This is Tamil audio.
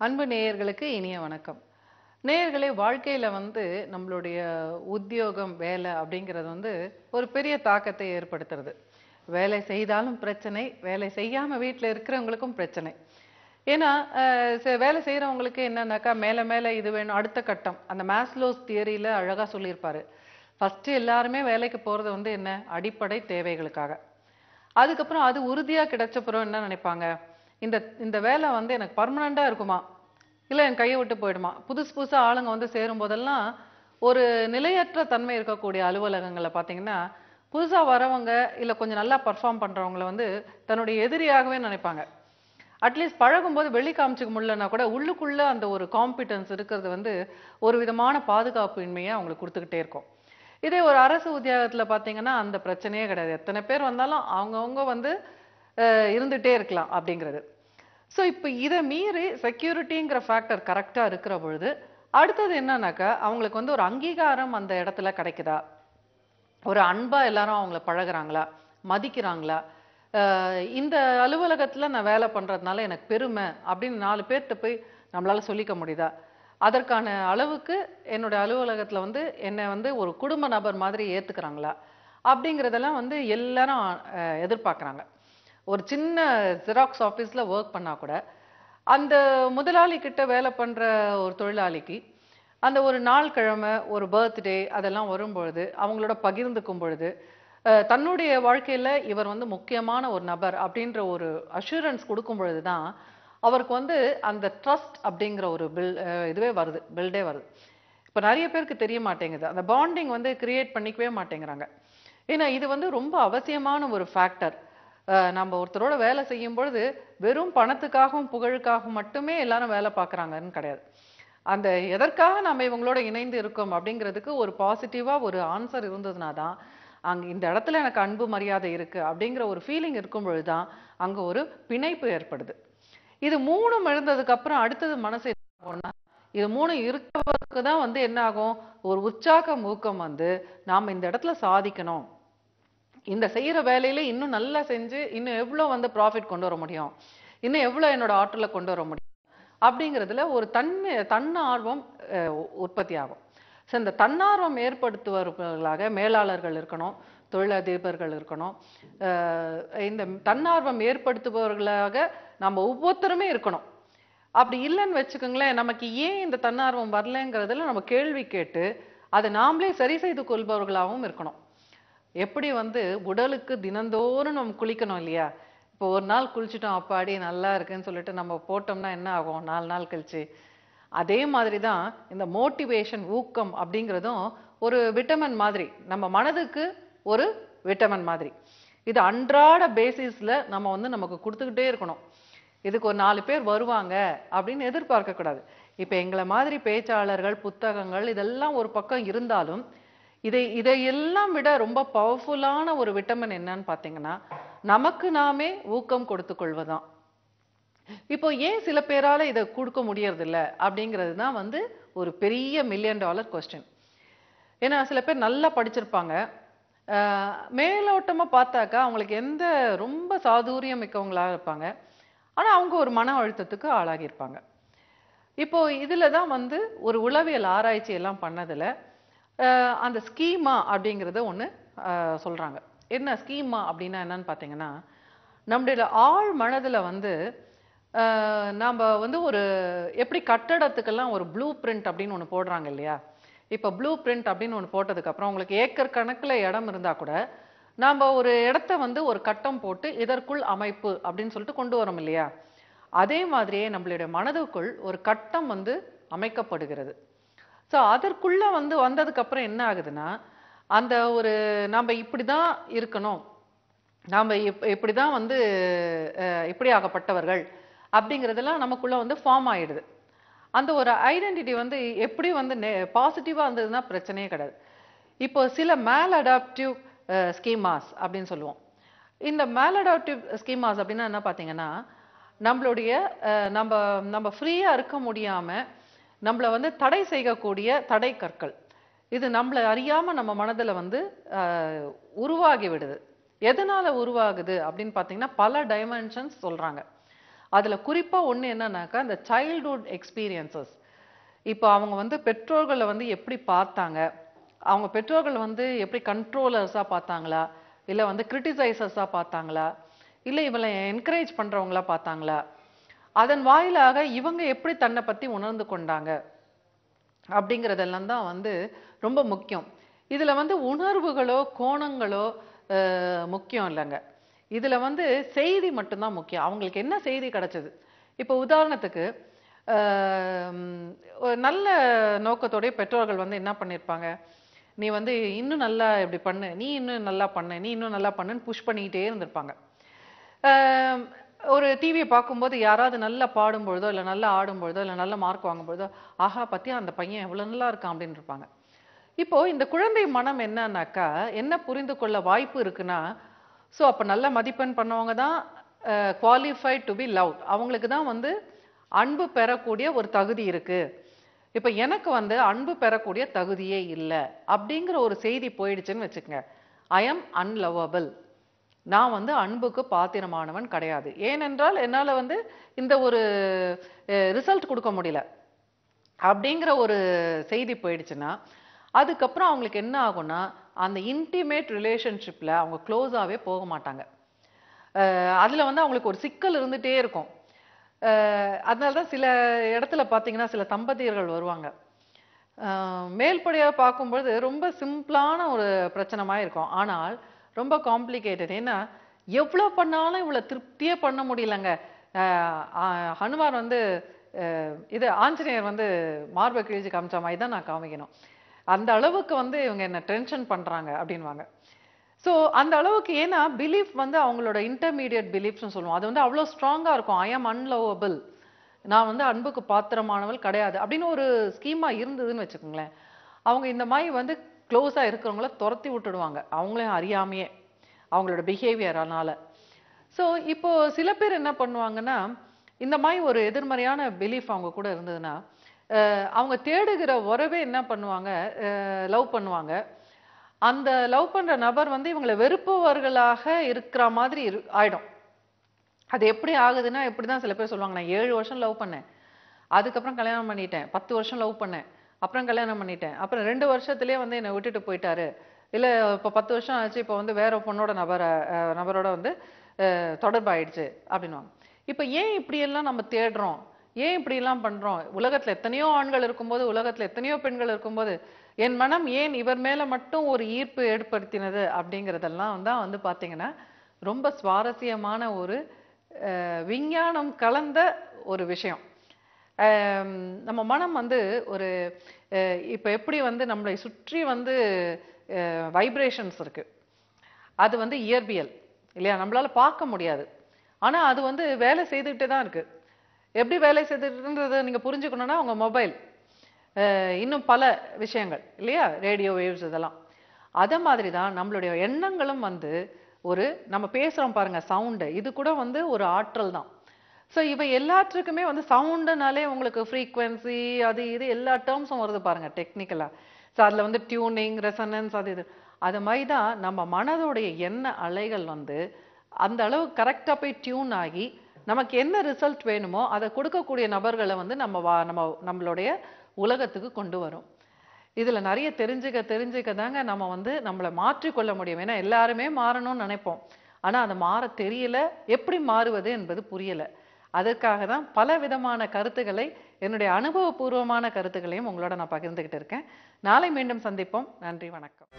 அன்பு நேயர்களுக்கு இனிய வணக்கம். நேயர்களே, வாழ்க்கையில நம்மளுடைய உத்தியோகம், வேலை அப்படிங்கிறது ஒரு பெரிய தாக்கத்தை ஏற்படுத்துறது. வேலை செய்தாலும் பிரச்சனை, வேலை செய்யாம வீட்ல இருக்கிறவங்களுக்கும் பிரச்சனை. ஏன்னா, வேலை செய்றவங்களுக்கு என்னன்னாக்கா, மேல மேல இது வேணும், அடுத்த கட்டம். அந்த மாஸ்லோஸ் தியரியில அழகா சொல்லியிருப்பாரு. ஃபர்ஸ்ட் எல்லாருமே வேலைக்கு போறது என்ன? அடிப்படை தேவைகளுக்காக. அதுக்கப்புறம் அது உறுதியா கிடைச்சப்புறம் என்ன நினைப்பாங்க? இந்த இந்த வேலை எனக்கு பர்மனண்டா இருக்குமா? இல்ல என் கைய விட்டு போயிடுமா? புதுசு புதுசா ஆளுங்க சேரும் போதெல்லாம், ஒரு நிலையற்ற தன்மை இருக்கக்கூடிய அலுவலகங்கள்ல பார்த்தீங்கன்னா, புதுசா வரவங்க, இல்ல கொஞ்சம் நல்லா பெர்ஃபார்ம் பண்றவங்கள தன்னுடைய எதிரியாகவே நினைப்பாங்க. அட்லீஸ்ட் பழகும்போது வெளி காமிச்சுக்க முடியலன்னா கூட, உள்ளுக்குள்ள அந்த ஒரு காம்பிட்டன்ஸ் இருக்கிறது ஒரு விதமான பாதுகாப்பு இன்மைய அவங்களுக்கு குடுத்துக்கிட்டே இருக்கும். இதே ஒரு அரசு உத்தியோகத்துல பார்த்தீங்கன்னா, அந்த பிரச்சனையே கிடையாது. எத்தன பேர் வந்தாலும் அவங்கவங்க இருந்துட்டே இருக்கலாம் அப்படிங்கிறது. ஸோ இப்போ இதை மீறி செக்யூரிட்டிங்கிற ஃபேக்டர் கரெக்டா இருக்கிற பொழுது, அடுத்தது என்னன்னாக்கா, அவங்களுக்கு ஒரு அங்கீகாரம் அந்த இடத்துல கிடைக்குதா? ஒரு அன்பா எல்லாரும் அவங்கள பழகுறாங்களா? மதிக்கிறாங்களா? இந்த அலுவலகத்துல நான் வேலை பண்றதுனால எனக்கு பெருமை அப்படின்னு 4 பேர்ட்ட போய் நம்மளால சொல்லிக்க முடியுதா? அதற்கான அளவுக்கு என்னோட அலுவலகத்துல என்னை ஒரு குடும்ப நபர் மாதிரி ஏத்துக்கிறாங்களா? அப்படிங்கிறதெல்லாம் எல்லாரும் எதிர்பார்க்குறாங்க. ஒரு சின்ன ஜெராக்ஸ் ஆஃபீஸ்ல ஒர்க் பண்ணா கூட, அந்த முதலாளி கிட்ட வேலை பண்ற ஒரு தொழிலாளிக்கு, அந்த ஒரு நாள் கிழமை, ஒரு பர்த்டே அதெல்லாம் வரும்பொழுது, அவங்களோட பகிர்ந்துக்கும் பொழுது, தன்னுடைய வாழ்க்கையில இவர் முக்கியமான ஒரு நபர் அப்படின்ற ஒரு அஷூரன்ஸ் குடுக்கும் பொழுது தான், அவருக்கு அந்த ட்ரஸ்ட் அப்படிங்கிற ஒரு இதுவே வருது, பில்டே வருது. இப்ப நெறைய பேருக்கு தெரிய மாட்டேங்குது. அந்த பாண்டிங் கிரியேட் பண்ணிக்கவே மாட்டேங்கிறாங்க. ஏன்னா இது ரொம்ப அவசியமான ஒரு ஃபேக்டர். நம்ம ஒருத்தரோட வேலை செய்யும் பொழுது, வெறும் பணத்துக்காகவும், புகழுக்காகவும் மட்டுமே எல்லாரும் வேலை பார்க்குறாங்கன்னு கிடையாது. அந்த எதற்காக நாம இவங்களோட இணைந்து இருக்கோம் அப்படிங்கிறதுக்கு ஒரு பாசிட்டிவா ஒரு ஆன்சர் இருந்ததுனா தான், அங்க இந்த இடத்துல எனக்கு அன்பு, மரியாதை இருக்கு அப்படிங்கிற ஒரு ஃபீலிங் இருக்கும் பொழுது தான், அங்க ஒரு பிணைப்பு ஏற்படுது. இது 3ம் எழுந்ததுக்கு அப்புறம் அடுத்தது மனசு என்ன ஆகும்னா, இது 3ம் இருக்கவருக்கு தான் என்ன ஆகும்? ஒரு உற்சாகம், ஊக்கம் நாம இந்த இடத்துல சாதிக்கணும். இந்த செய்யற வேலையில இன்னும் நல்லா செஞ்சு, இன்னும் எவ்வளவு ப்ராஃபிட் கொண்டு வர முடியும்? இன்னும் எவ்வளவு என்னோட ஆற்றல கொண்டு வர முடியும்? அப்படிங்கிறதுல ஒரு தன்னார்வம் உற்பத்தி ஆகும். ஸோ இந்த தன்னார்வம் ஏற்படுத்துபவர்களாக மேலாளர்கள் இருக்கணும், தொழிலதிபர்கள் இருக்கணும். இந்த தன்னார்வம் ஏற்படுத்துபவர்களாக நம்ம ஒவ்வொருத்தருமே இருக்கணும். அப்படி இல்லைன்னு வச்சுக்கோங்களேன், நமக்கு ஏன் இந்த தன்னார்வம் வரலைங்கிறதுல நம்ம கேள்வி கேட்டு, அதை நாமளே சரி செய்து கொள்பவர்களாகவும் இருக்கணும். எப்படி உடலுக்கு தினந்தோறும் நம்ம குளிக்கணும் இல்லையா? இப்போ ஒரு நாள் குளிச்சுட்டோம், அப்பாடி நல்லா இருக்குன்னு சொல்லிட்டு நம்ம போட்டோம்னா என்ன ஆகும் 4 நாள் கழிச்சு? அதே மாதிரி தான் இந்த மோட்டிவேஷன், ஊக்கம் அப்படிங்கிறதும் ஒரு விட்டமின் மாதிரி. நம்ம மனதுக்கு ஒரு விட்டமின் மாதிரி. இது அன்றாட பேசிஸ்ல நம்ம நமக்கு கொடுத்துக்கிட்டே இருக்கணும். இதுக்கு ஒரு 4 பேர் வருவாங்க அப்படின்னு எதிர்பார்க்க கூடாது. இப்ப எங்களை மாதிரி பேச்சாளர்கள், புத்தகங்கள் இதெல்லாம் ஒரு பக்கம் இருந்தாலும், இதையெல்லாம் விட ரொம்ப பவர்ஃபுல்லான ஒரு விட்டமின் என்னன்னு பார்த்தீங்கன்னா, நமக்கு நாமே ஊக்கம் கொடுத்துக் கொள்வதுதான். இப்போ ஏன் சில பேரால இதை கொடுக்க முடியறதில்ல அப்படிங்கிறது தான் ஒரு பெரிய $1,000,000 கொஸ்டின். ஏன்னா சில பேர் நல்லா படிச்சிருப்பாங்க. மேலோட்டமா பார்த்தாக்கா அவங்களுக்கு எந்த ரொம்ப சாதுரியம் மிக்கவங்களா இருப்பாங்க. ஆனா அவங்க ஒரு மன அழுத்தத்துக்கு ஆளாகி இருப்பாங்க. இப்போ இதுல தான் ஒரு உளவியல் ஆராய்ச்சி எல்லாம் பண்ணதுல, அந்த ஸ்கீமா அப்படிங்கிறத ஒண்ணு சொல்றாங்க. என்ன ஸ்கீமா அப்படின்னா என்னன்னு பார்த்தீங்கன்னா, நம்முடைய ஆழ் மனதுல நாம ஒரு எப்படி கட்டடத்துக்கெல்லாம் ஒரு ப்ளூ பிரிண்ட் அப்படின்னு ஒண்ணு போடுறாங்க இல்லையா? இப்ப ப்ளூ பிரிண்ட் அப்படின்னு ஒண்ணு போட்டதுக்கு அப்புறம் உங்களுக்கு ஏக்கர் கணக்குல இடம் இருந்தா கூட, நாம ஒரு இடத்த ஒரு கட்டம் போட்டு இதற்குள் அமைப்பு அப்படின்னு சொல்லிட்டு கொண்டு வரோம் இல்லையா? அதே மாதிரியே நம்மளுடைய மனதுக்குள் ஒரு கட்டம் அமைக்கப்படுகிறது. ஸோ அதற்குள்ள வந்ததுக்கு அப்புறம் என்ன ஆகுதுன்னா, அந்த ஒரு நாம இப்படிதான் இருக்கணும், நாம இப்படிதான் இப்படி ஆகப்பட்டவர்கள் அப்படிங்கிறதெல்லாம் நமக்குள்ள ஃபார்ம் ஆயிடுது. அந்த ஒரு ஐடென்டிட்டி எப்படி பாசிட்டிவா இருந்ததுன்னா பிரச்சனையே கிடையாது. இப்போ சில மேல் அடாப்டிவ் ஸ்கீமாஸ் அப்படின்னு சொல்லுவோம். இந்த மேல் அடாப்டிவ் ஸ்கீமாஸ் அப்படின்னா என்ன பார்த்தீங்கன்னா, நம்மளுடைய நம்ம நம்ம ஃப்ரீயா இருக்க முடியாம நம்மள தடை செய்யக்கூடிய தடை கற்கள். இது நம்மள அறியாம நம்ம மனதுல உருவாகி விடுது. எதனால உருவாகுது அப்படின்னு பார்த்தீங்கன்னா, பல டைமென்ஷன்ஸ் சொல்றாங்க. அதுல குறிப்பா ஒண்ணு என்னன்னாக்கா இந்த சைல்ட்ஹுட் எக்ஸ்பீரியன்சஸ். இப்போ அவங்க வந்து பெற்றோர்களை வந்து எப்படி பார்த்தாங்க, அவங்க பெற்றோர்கள் வந்து எப்படி கண்ட்ரோலர்ஸா பார்த்தாங்களா, இல்ல வந்து கிரிட்டிசைசர்ஸா பார்த்தாங்களா, இல்ல இவளை என்கரேஜ் பண்றவங்களா பார்த்தாங்களா, அதன் வாயிலாக இவங்க எப்படி தன்னை பத்தி உணர்ந்து கொண்டாங்க அப்படிங்கிறதெல்லாம் தான் வந்து ரொம்ப முக்கியம். இதுல வந்து உணர்வுகளோ கோணங்களோ முக்கியம் இல்லைங்க. இதுல வந்து செய்தி மட்டும்தான் முக்கியம். அவங்களுக்கு என்ன செய்தி கிடைச்சது. இப்போ உதாரணத்துக்கு ஒரு நல்ல நோக்கத்தோடைய பெற்றோர்கள் வந்து என்ன பண்ணியிருப்பாங்க, நீ வந்து இன்னும் நல்லா இப்படி பண்ணு, நீ இன்னும் நல்லா பண்ணு, நீ இன்னும் நல்லா பண்ணுன்னு புஷ் பண்ணிக்கிட்டே இருந்திருப்பாங்க. ஒரு டிவியை பார்க்கும்போது யாராவது நல்லா பாடும்பொழுதோ இல்லை நல்லா ஆடும்பொழுதோ இல்லை நல்ல மார்க் வாங்கும்பொழுதோ, ஆஹா பத்தியா அந்த பையன் எவ்வளோ நல்லா இருக்கான் அப்படின்னு இருப்பாங்க. இப்போ இந்த குழந்தை மனம் என்னன்னாக்கா என்ன புரிந்து கொள்ள வாய்ப்பு இருக்குன்னா, ஸோ அப்போ நல்ல மதிப்பெண் பண்ணவங்க தான் குவாலிஃபைட் டு பி லவ்ட், அவங்களுக்கு தான் வந்து அன்பு பெறக்கூடிய ஒரு தகுதி இருக்கு. இப்போ எனக்கு வந்து அன்பு பெறக்கூடிய தகுதியே இல்லை அப்படிங்கிற ஒரு செய்தி போயிடுச்சுன்னு வச்சுக்கோங்க, ஐ எம் அன்லவபிள், நான் வந்து அன்புக்கு பாத்திரமானவன் கிடையாது. ஏனென்றால் என்னால் வந்து இந்த ஒரு ரிசல்ட் கொடுக்க முடியல அப்படிங்கிற ஒரு செய்தி போயிடுச்சுன்னா, அதுக்கப்புறம் அவங்களுக்கு என்ன ஆகும்னா அந்த இன்டிமேட் ரிலேஷன்ஷிப்ல அவங்க க்ளோஸாகவே போக மாட்டாங்க. அதில் வந்து அவங்களுக்கு ஒரு சிக்கல் இருந்துகிட்டே இருக்கும். அதனால தான் சில இடத்துல பார்த்தீங்கன்னா சில தம்பதியர்கள் வருவாங்க, மேல்படியாக பார்க்கும்பொழுது ரொம்ப சிம்பிளான ஒரு பிரச்சனை மாதிரி இருக்கும், ஆனால் ரொம்ப காம்ப்ளிகேட்டட். ஏன்னா எவ்வளோ பண்ணாலும் இவ்வளோ திருப்தியே பண்ண முடியலங்க. ஹனுமார் வந்து இது ஆஞ்சநேயர் வந்து மார்பை கிழிச்சு காமிச்ச மாதிரி தான் நான் காமிக்கணும், அந்த அளவுக்கு வந்து இவங்க என்ன டென்ஷன் பண்ணுறாங்க அப்படின்வாங்க. ஸோ அந்த அளவுக்கு, ஏன்னா பிலீஃப் வந்து அவங்களோட இன்டர்மீடியட் பிலீஃப்ஸ்னு சொல்லுவோம், அது வந்து அவ்வளோ ஸ்ட்ராங்காக இருக்கும். ஐ எம் அன்லவபிள், நான் வந்து அன்புக்கு பாத்திரமானவள் கிடையாது அப்படின்னு ஒரு ஸ்கீமா இருந்ததுன்னு வச்சுக்கோங்களேன், அவங்க இந்த மாதிரி வந்து க்ளோஸாக இருக்கிறவங்கள துரத்தி விட்டுடுவாங்க அவங்களையும் அறியாமையே அவங்களோட பிஹேவியரானால. ஸோ இப்போ சில பேர் என்ன பண்ணுவாங்கன்னா, இந்த மாதிரி ஒரு எதிர்மறையான பிலீஃப் அவங்க கூட இருந்ததுன்னா அவங்க தேடுகிற உறவே என்ன பண்ணுவாங்க, லவ் பண்ணுவாங்க. அந்த லவ் பண்ற நபர் வந்து இவங்களை வெறுப்பவர்களாக இருக்கிற மாதிரி ஆயிடும். அது எப்படி ஆகுதுன்னா, எப்படிதான் சில பேர் சொல்லுவாங்க, நான் 7 வருஷம் லவ் பண்ணேன், அதுக்கப்புறம் கல்யாணம் பண்ணிட்டேன், 10 வருஷம் லவ் பண்ணேன், அப்புறம் கல்யாணம் பண்ணிட்டேன், அப்புறம் 2 வருஷத்துலேயே வந்து என்னை விட்டுட்டு போயிட்டாரு, இல்லை இப்போ 10 வருஷம் ஆச்சு, இப்போ வந்து வேற பொண்ணோட நபரோட வந்து தொடர்பாயிடுச்சு அப்படின்வாங்க. இப்போ ஏன் இப்படியெல்லாம் நம்ம தேடுறோம், ஏன் இப்படியெல்லாம் பண்றோம்? உலகத்துல எத்தனையோ ஆண்கள் இருக்கும்போது, உலகத்துல எத்தனையோ பெண்கள் இருக்கும்போது, என் மனம் ஏன் இவர் மேல மட்டும் ஒரு ஈர்ப்பு ஏற்படுத்தினது அப்படிங்கிறதெல்லாம் தான் வந்து பார்த்தீங்கன்னா ரொம்ப சுவாரஸ்யமான ஒரு விஞ்ஞானம் கலந்த ஒரு விஷயம். நம்ம மனம் வந்து ஒரு இப்போ எப்படி வந்து நம்மளை சுற்றி வந்து வைப்ரேஷன்ஸ் இருக்கு, அது வந்து இயற்பியல் இல்லையா, நம்மளால பார்க்க முடியாது, ஆனா அது வந்து வேலை செய்துக்கிட்டே தான் இருக்கு. எப்படி வேலை செய்துன்றதை நீங்க புரிஞ்சுக்கணும்னா உங்க மொபைல், இன்னும் பல விஷயங்கள் இல்லையா, ரேடியோ வேவ்ஸ் இதெல்லாம். அதே மாதிரி தான் நம்மளுடைய எண்ணங்களும் வந்து ஒரு நம்ம பேசுறோம் பாருங்க சவுண்டு, இது கூட வந்து ஒரு ஆற்றல் தான். ஸோ இவை எல்லாற்றுக்குமே வந்து சவுண்டுனாலே உங்களுக்கு ஃப்ரீக்வன்சி அது இது எல்லா டேர்ம்ஸும் வருது பாருங்க டெக்னிக்கலா. ஸோ அதில் வந்து டியூனிங், ரெசனன்ஸ், அது இது அது மாதிரி தான் நம்ம மனதோடைய எண்ண அலைகள் வந்து அந்த அளவு கரெக்டாக போய் டியூன் ஆகி நமக்கு என்ன ரிசல்ட் வேணுமோ அதை கொடுக்கக்கூடிய நபர்களை வந்து நம்மளுடைய உலகத்துக்கு கொண்டு வரும். இதுல நிறைய தெரிஞ்சுக்க தாங்க நம்ம வந்து நம்மளை மாற்றிக்கொள்ள முடியும். ஏன்னா எல்லாருமே மாறணும்னு நினைப்போம், ஆனா அதை மாற தெரியல, எப்படி மாறுவது என்பது புரியல. அதற்காக தான் பல விதமான கருத்துக்களை, என்னுடைய அனுபவபூர்வமான கருத்துக்களையும் உங்களோட நான் பகிர்ந்துகிட்டு இருக்கேன். நாளை மீண்டும் சந்திப்போம். நன்றி, வணக்கம்.